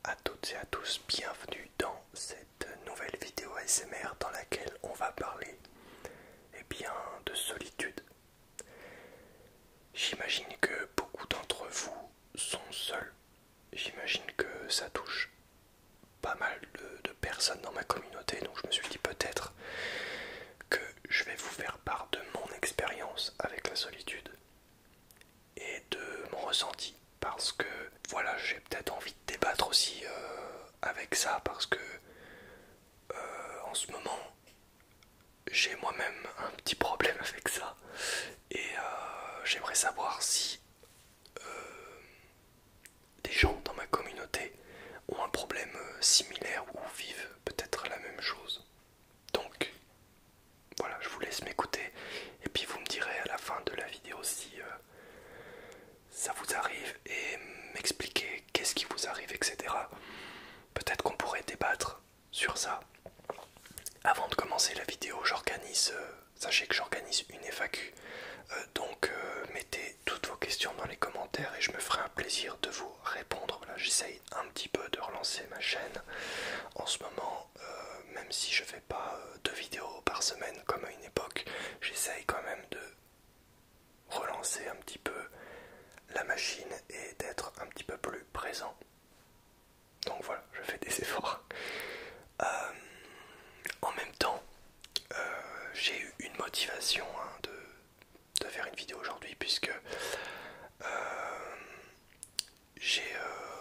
à toutes et à tous, bienvenue dans cette nouvelle vidéo ASMR dans laquelle on va parler de solitude. J'imagine que beaucoup d'entre vous sont seuls, j'imagine que ça touche pas mal de personnes dans ma communauté, donc je me suis dit peut-être que je vais vous faire part de mon expérience avec la solitude et de mon ressenti, parce que voilà, j'ai peut-être envie de débattre aussi avec ça, parce que en ce moment j'ai moi-même un petit problème avec ça et j'aimerais savoir si des gens dans ma communauté ont un problème similaire ou vivent peut-être la même chose. Donc voilà, je vous laisse m'écouter et puis vous me direz à la fin de la vidéo si ça vous arrive et m'expliquer qu'est-ce qui vous arrive, etc. Peut-être qu'on pourrait débattre sur ça. Avant de commencer la vidéo, sachez que j'organise une FAQ, donc mettez toutes vos questions dans les commentaires et je me ferai un plaisir de vous répondre. Voilà, j'essaye un petit peu de relancer ma chaîne en ce moment, même si je fais pas 2 vidéos par semaine comme à une époque, j'essaye quand même de relancer un petit peu la machine et d'être un petit peu plus présent. Donc voilà, je fais des efforts. En même temps, j'ai eu une motivation de faire une vidéo aujourd'hui puisque j'ai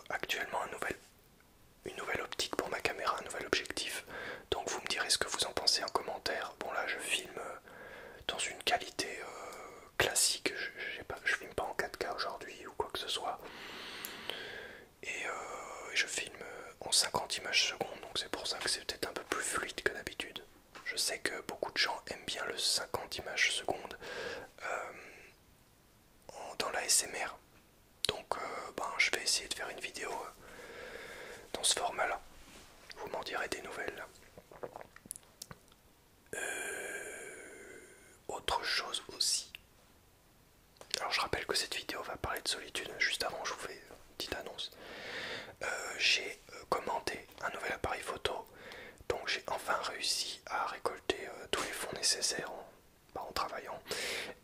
actuellement une nouvelle optique pour ma caméra, un nouvel objectif. Donc vous me direz ce que vous en pensez en commentaire. Bon là je filme dans une qualité classique, je filme pas en 4K aujourd'hui ou quoi que ce soit. Et je filme en 50 images secondes, donc c'est pour ça que c'est peut-être un peu plus fluide que d'habitude. Je sais que beaucoup de gens aiment bien le 50 images secondes dans la SMR. Donc je vais essayer de faire une vidéo dans ce format-là. Vous m'en direz des nouvelles. Autre chose aussi. Alors je rappelle que cette vidéo va parler de solitude. Juste avant, je vous fais une petite annonce. J'ai commandé un nouvel appareil photo. Donc j'ai enfin réussi à récolter tous les fonds nécessaires en travaillant.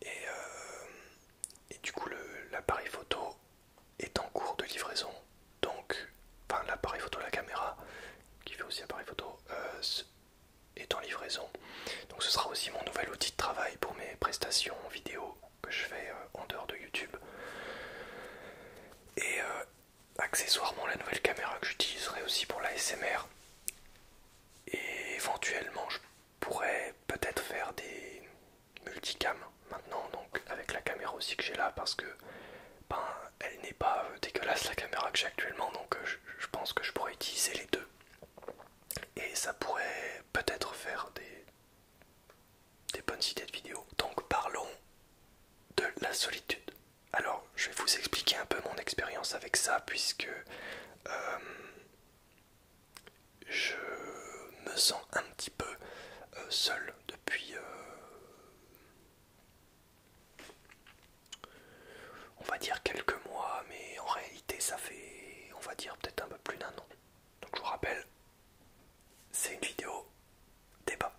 Et du coup l'appareil photo est en cours de livraison. Donc, enfin l'appareil photo, la caméra, qui fait aussi appareil photo, est en livraison. Donc ce sera aussi mon nouvel outil de travail pour mes prestations vidéo que je fais en dehors de YouTube. Et accessoirement la nouvelle caméra que j'utiliserai aussi pour la SMR. Et éventuellement je pourrais peut-être faire des multicam maintenant, donc avec la caméra aussi que j'ai là, parce que elle n'est pas dégueulasse la caméra que j'ai actuellement, donc je pense que je pourrais utiliser les deux. Et ça pourrait peut-être faire des bonnes idées de vidéo. Donc parlons de la solitude. Alors je vais vous expliquer un peu mon expérience avec ça, puisque je me sens un petit peu seul depuis on va dire quelques mois, mais en réalité ça fait on va dire peut-être un peu plus d'un an. Donc je vous rappelle, c'est une vidéo débat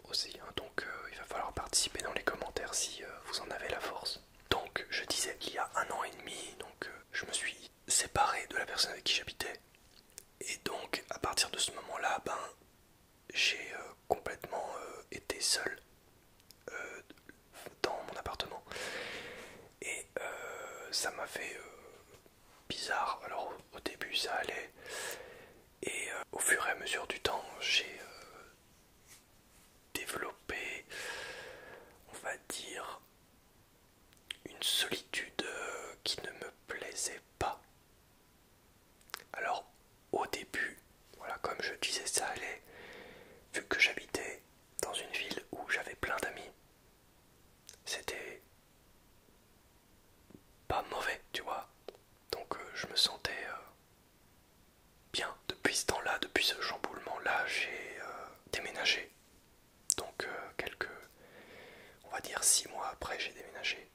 aussi, hein, donc il va falloir participer dans les commentaires si vous en avez la force. Donc je disais qu'il y a un an et demi, donc je me suis séparé de la personne avec qui j'habitais, et donc à partir de ce moment-là, j'ai complètement été seul dans mon appartement, et ça m'a fait bizarre. Alors au début ça allait, et au fur et à mesure du temps j'ai développé, on va dire, une solitude qui ne me plaisait pas. Alors au début, voilà, comme je disais, ça allait, vu que j'habitais dans une ville où j'avais plein d'amis. C'était pas mauvais, tu vois. Donc je me sentais bien. Depuis ce temps-là, depuis ce chamboulement-là, j'ai déménagé. Donc on va dire 6 mois après, j'ai déménagé.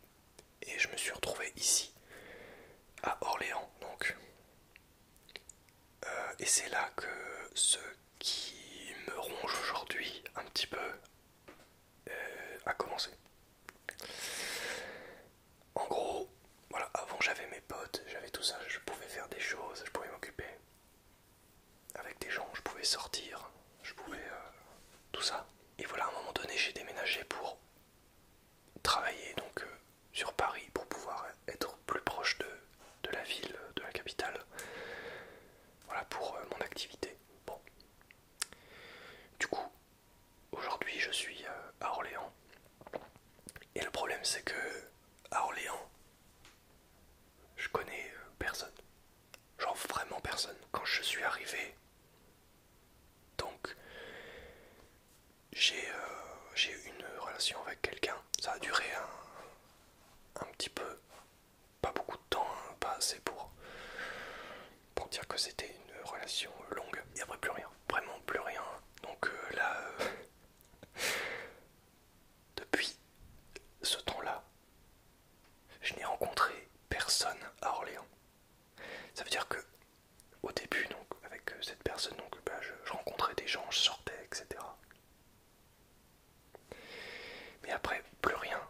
Et je me suis retrouvé ici, à Orléans, donc. Et c'est là que ce qui me ronge aujourd'hui un petit peu a commencé. En gros, voilà, avant j'avais mes potes, j'avais tout ça, je pouvais faire des choses, je pouvais m'occuper avec des gens, je pouvais sortir, je pouvais tout ça. Et voilà, à un moment donné, j'ai déménagé pour travailler donc sur Paris pour pouvoir être plus proche de la ville, de la capitale. Voilà pour mon activité. Bon. Du coup, aujourd'hui je suis à Orléans. Et le problème c'est que à Orléans, je connais personne. Genre vraiment personne. Quand je suis arrivé, donc j'ai eu une relation avec quelqu'un. Ça a duré un petit peu, pas beaucoup de temps, hein, pas assez pour dire que c'était une relation longue. Et après plus rien, vraiment plus rien. Donc là, depuis ce temps-là, je n'ai rencontré personne à Orléans. Ça veut dire que au début, donc avec cette personne, donc bah, je rencontrais des gens, je sortais, etc. Mais après, plus rien.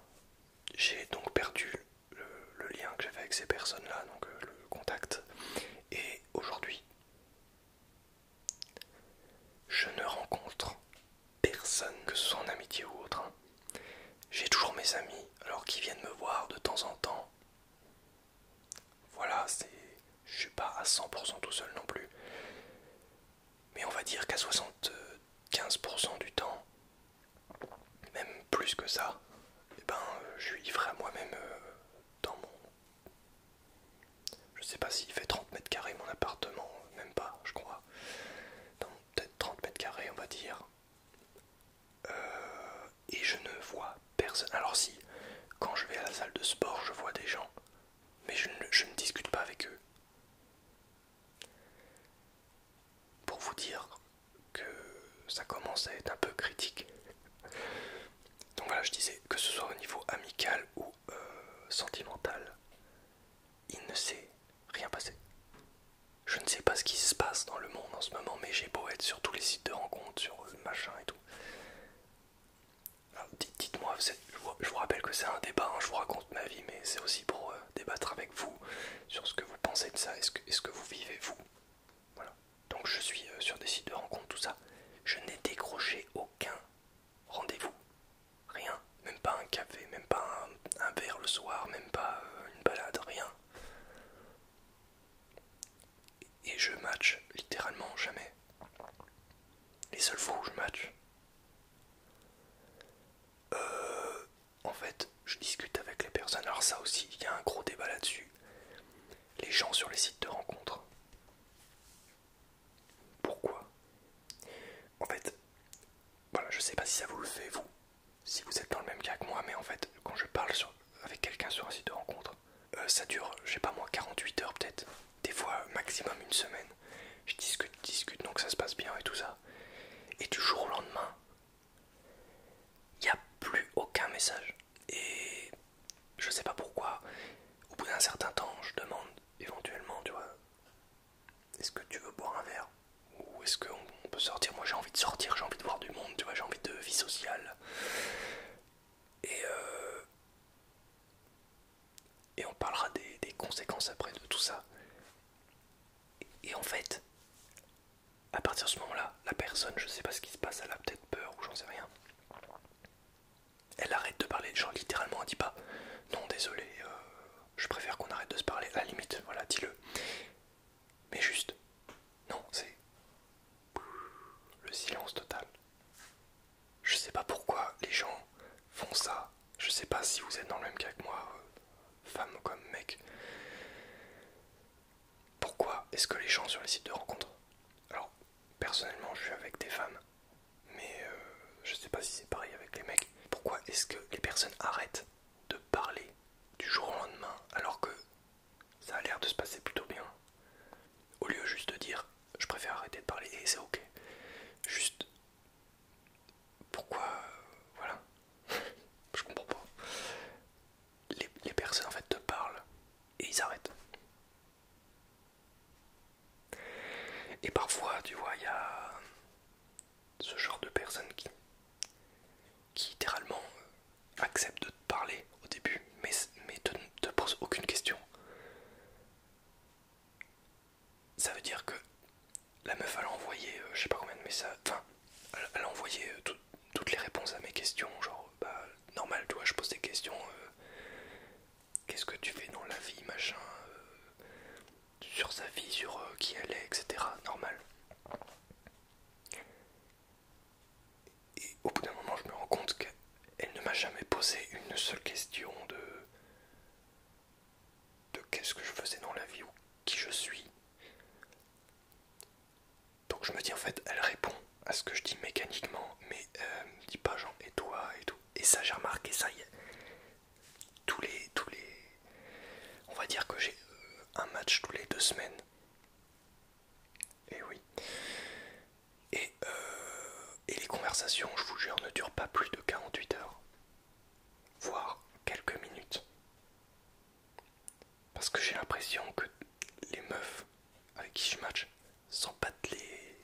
J'ai donc perdu le lien que j'avais avec ces personnes-là, donc le contact. Et aujourd'hui, je ne rencontre personne, que ce soit en amitié ou autre. Hein. J'ai toujours mes amis, alors qu'ils viennent me voir de temps en temps. Voilà, je suis pas à 100% tout seul non plus. Mais on va dire qu'à 75% du temps, même plus que ça, eh ben, je suis livré à moi-même dans mon... Je sais pas s'il fait 30 mètres carrés mon appartement, même pas, je crois. Dans peut-être 30 mètres carrés, on va dire. Et je ne vois personne. Alors si, quand je vais à la salle de sport, je vois des gens, mais je ne discute pas avec eux. Pour vous dire que ça commence à être un peu critique. Donc voilà, je disais, que ce soit au niveau amical ou sentimental, il ne s'est rien passé. Je ne sais pas ce qui se passe dans le monde en ce moment, mais j'ai beau être sur tous les sites de rencontres, sur machin et tout. Alors, dites-moi, je vous rappelle que c'est un débat, hein, je vous raconte ma vie, mais c'est aussi pour débattre avec vous sur ce que vous pensez de ça, est-ce que vous vivez vous. Voilà. Donc je suis sur des sites de rencontres, tout ça. Je n'ai décroché aucun rendez-vous. Rien. Même pas un café, même pas un verre le soir, même pas une balade, rien. Et je match littéralement jamais. Les seules fois où je match, en fait, je discute avec les personnes. Alors ça aussi, il y a un gros débat là-dessus. Les gens sur les sites de rencontres. Pourquoi? En fait, voilà, je sais pas si ça vous le fait, vous, si vous êtes dans le même cas que moi, mais en fait, quand je parle avec quelqu'un sur un site de rencontre, ça dure, je sais pas moi, 48 heures peut-être, des fois maximum une semaine. Je discute, donc ça se passe bien et tout ça. Et du jour au lendemain, il n'y a plus aucun message. Et je sais pas pourquoi, au bout d'un certain temps, je demande éventuellement, tu vois, est-ce que tu veux boire un verre? Ou est-ce qu'on peut sortir? Moi j'ai envie de sortir, j'ai envie de voir du monde, tu vois, j'ai envie de vie sociale. Et, et on parlera des conséquences après de tout ça. Et en fait, à partir de ce moment-là, la personne, je sais pas ce qui se passe, elle a peut-être peur ou j'en sais rien. Elle arrête de parler, genre littéralement elle dit pas non désolé, je préfère qu'on arrête de se parler, à la limite, voilà, dis-le. Mais juste, non, c'est le silence total. Je sais pas pourquoi les gens font ça. Je sais pas si vous êtes dans le même cas que moi, femme comme mec. Pourquoi est-ce que les gens sur les sites de rencontres... Alors, personnellement, je suis avec des femmes, mais je sais pas si c'est pareil avec les mecs. Pourquoi est-ce que les personnes arrêtent de parler du jour au lendemain alors que ça a l'air de se passer plutôt bien? Au lieu juste de dire je préfère arrêter de parler et c'est ok. Juste pourquoi voilà. Je comprends pas. Les personnes en fait te parlent et ils arrêtent. Et fois, tu vois, il y a ce genre de personnes qui littéralement acceptent de te parler au début, mais te posent aucune question. Ça veut dire que la meuf elle a envoyé je sais pas combien de messages, enfin elle a envoyé toutes les réponses à mes questions, genre bah normal, tu vois, je pose des questions, qu'est-ce que tu fais dans la vie, machin, sur sa vie, sur qui elle est, etc. Normal. Et au bout d'un moment je me rends compte qu'elle ne m'a jamais posé une seule question de qu'est-ce que je faisais dans la vie ou qui je suis. Donc je me dis en fait elle répond à ce que je dis mécaniquement, mais elle me dit pas genre et toi et tout. Et ça j'ai remarqué ça, tous les on va dire que j'ai un match tous les 2 semaines. Et oui. Et les conversations, je vous jure, ne durent pas plus de 48 heures, voire quelques minutes. Parce que j'ai l'impression que les meufs avec qui je match s'en battent les...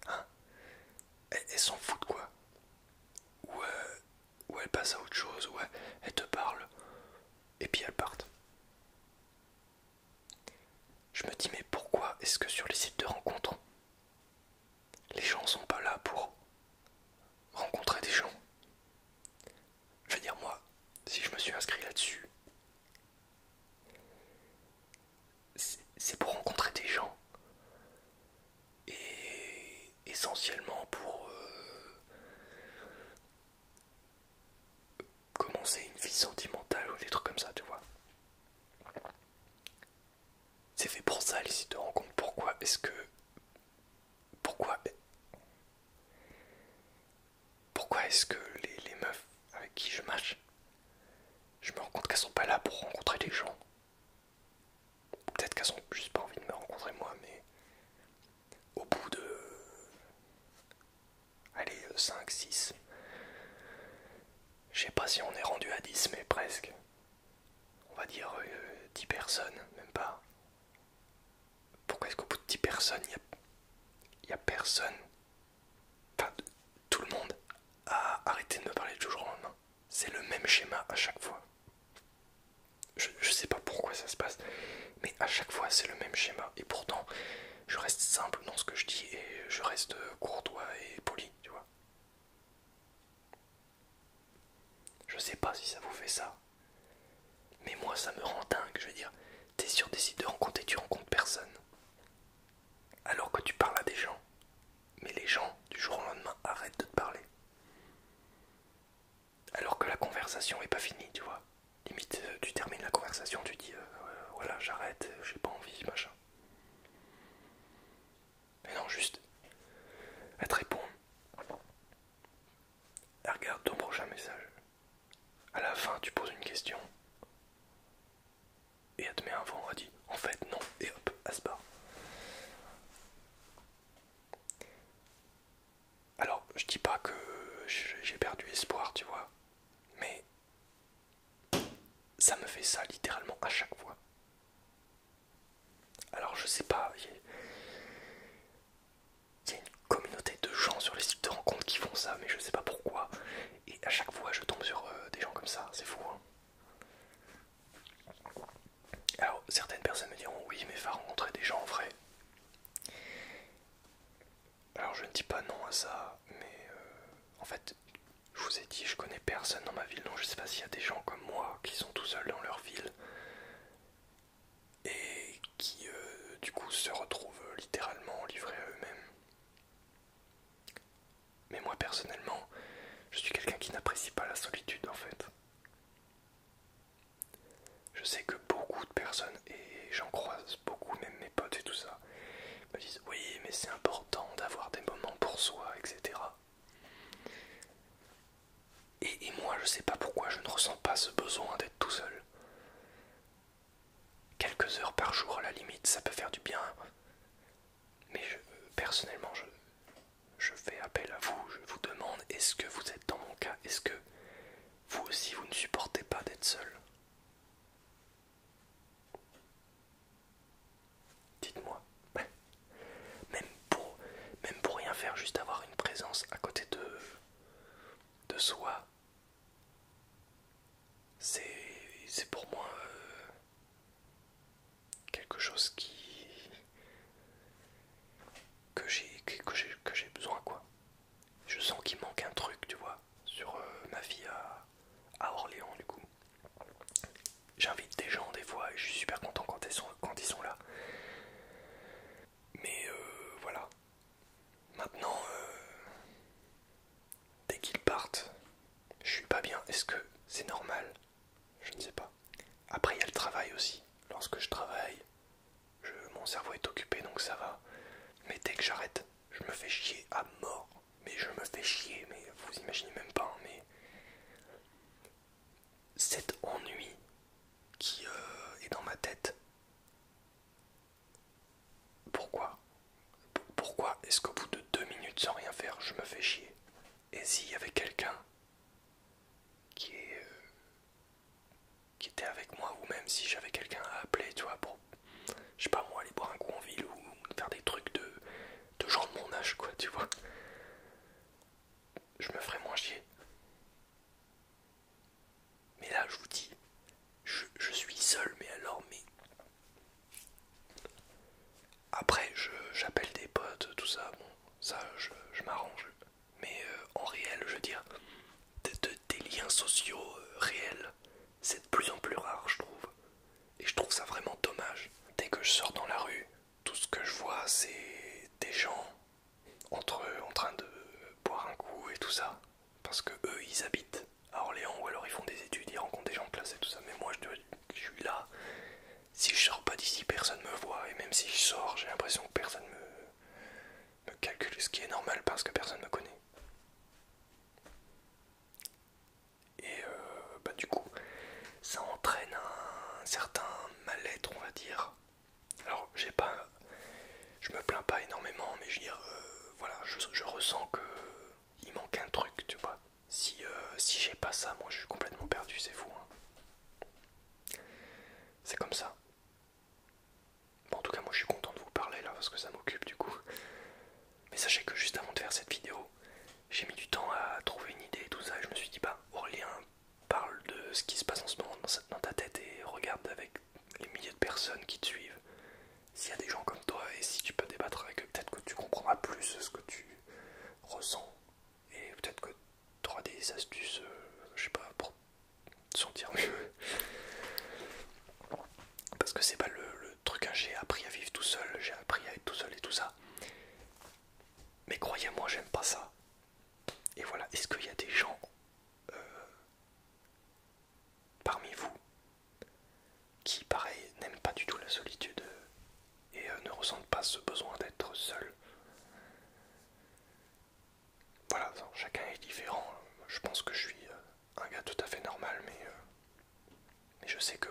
Hein, elles s'en foutent quoi. Ou elles passent à autre chose, ou elles te parlent, et puis elles partent. Je me dis mais pourquoi est-ce que sur les sites de rencontres, les gens sont pas là pour rencontrer des gens? Je veux dire moi, si je me suis inscrit là-dessus, c'est pour rencontrer des gens. Et essentiellement pour commencer une vie sentimentale ou des trucs comme ça, tu vois. C'est fait pour ça les sites de rencontres. Pourquoi est-ce que... Pourquoi... Pourquoi est-ce que les meufs avec qui je match, je me rends compte qu'elles sont pas là pour rencontrer des gens. Peut-être qu'elles ont juste pas envie de me rencontrer moi, mais au bout de... Allez, 5, 6. Je sais pas si on est rendu à 10, mais presque. On va dire 10 personnes, même pas. Pourquoi est-ce qu'au bout de 10 personnes, il y a personne, enfin tout le monde, a arrêté de me parler du jour au lendemain? C'est le même schéma à chaque fois. Je sais pas pourquoi ça se passe, mais à chaque fois c'est le même schéma. Et pourtant, je reste simple dans ce que je dis et je reste courtois et poli, tu vois. Je sais pas si ça vous fait ça, mais moi ça me rend dingue. Je veux dire, t'es sur des sites de rencontres et tu rencontres personne, alors que tu parles à des gens. Mais les gens, du jour au lendemain, arrêtent de te parler. Alors que la conversation est pas finie, tu vois. Limite, tu termines la conversation, tu dis voilà, j'arrête, j'ai pas envie, machin. Mais non, juste, elle te répond. Elle regarde ton prochain message. À la fin, tu poses une question. Et elle te met un vendredi. En fait, non. Et hop, elle se barre. Alors, je dis pas que j'ai perdu espoir, tu vois. Mais ça me fait ça littéralement à chaque fois. Alors, je sais pas. Il y a une communauté de gens sur les sites de rencontres qui font ça, mais je sais pas pourquoi. Et à chaque fois, je tombe sur des gens comme ça. C'est fou, hein. Alors, certaines personnes me diront oui, mais va rencontrer des gens en vrai. Alors, je ne dis pas non à ça, mais en fait, je vous ai dit, je connais personne dans ma ville, donc je sais pas s'il y a des gens comme moi qui sont tout seuls dans leur ville et qui, du coup, se retrouvent littéralement livrés à eux-mêmes. Mais moi, personnellement, je suis quelqu'un qui n'apprécie pas la solitude, en fait. Je sais que beaucoup de personnes, et j'en croise beaucoup, même mes potes et tout ça, me disent oui, mais c'est important d'avoir des moments pour soi, etc. Et moi, je sais pas pourquoi je ne ressens pas ce besoin d'être tout seul. Quelques heures par jour, à la limite, ça peut faire du bien. Mais personnellement, je fais appel à vous, je vous demande, est-ce que vous êtes dans mon cas? Est-ce que vous aussi, vous ne supportez pas d'être seul? Dites-moi. quelque chose que j'ai besoin, quoi. Je sens qu'il manque un truc, tu vois, sur ma vie à Orléans, du coup. J'invite des gens des fois et je suis super content quand ils sont là. Mais voilà. Maintenant, dès qu'ils partent, je suis pas bien. Est-ce que c'est normal? Je ne sais pas. Après, il y a le travail aussi. Lorsque je travaille, mon cerveau est occupé donc ça va. Mais dès que j'arrête, je me fais chier à mort. Mais je me fais chier, mais vous imaginez même pas. Mais cet ennui qui est dans ma tête, pourquoi? Pourquoi est-ce qu'au bout de 2 minutes sans rien faire, je me fais chier? Et s'il y avait quelqu'un qui, qui était avec moi, ou même si j'avais quelqu'un à appeler, tu vois, pour, je sais pas moi, aller boire un coup en ville ou faire des trucs de gens de mon âge, quoi, tu vois, je me ferais moins chier. Mais là, je vous dis, je suis seul, mais alors, mais après, j'appelle des potes, tout ça, bon, ça, je m'arrange. Mais en réel, je veux dire, des liens sociaux réels, c'est de plus en plus rare, je trouve. Et je trouve ça vraiment dommage. Dès que je sors dans la rue, tout ce que je vois, c'est des gens entre eux en train de boire un coup et tout ça. Parce que eux, ils habitent à Orléans ou alors ils font des études, ils rencontrent des gens de classe et tout ça. Mais moi, je suis là. Si je sors pas d'ici, personne me voit. Et même si je sors, j'ai l'impression que personne me calcule, ce qui est normal parce que personne me connaît. Et bah, du coup, ça entraîne un certain mal-être, on va dire. Alors, je me plains pas énormément, mais je veux dire, voilà, je ressens que il manque un truc, tu vois. Si j'ai pas ça, moi je suis complètement perdu, c'est fou, hein. C'est comme ça. Bon, en tout cas, moi je suis content de vous parler là parce que ça m'occupe du coup. Mais sachez que juste avant de faire cette vidéo, j'ai mis du temps à trouver une idée et tout ça. Et je me suis dit, bah, Aurélien, parle de ce qui se passe en ce moment dans ta tête et regarde avec les milliers de personnes qui te suivent. S'il y a des gens comme toi et si tu peux débattre avec eux, peut-être que tu comprendras plus ce que tu ressens. Et peut-être que tu auras des astuces, je sais pas, pour te sentir mieux. Parce que c'est pas le truc, hein, j'ai appris à vivre tout seul, j'ai appris à être tout seul et tout ça. Mais croyez-moi, j'aime pas ça. Et voilà, est-ce qu'il y a des gens parmi vous qui, pareil, n'aiment pas du tout la solitude et ne ressentent pas ce besoin d'être seul? Voilà, chacun est différent. Je pense que je suis un gars tout à fait normal, mais je sais que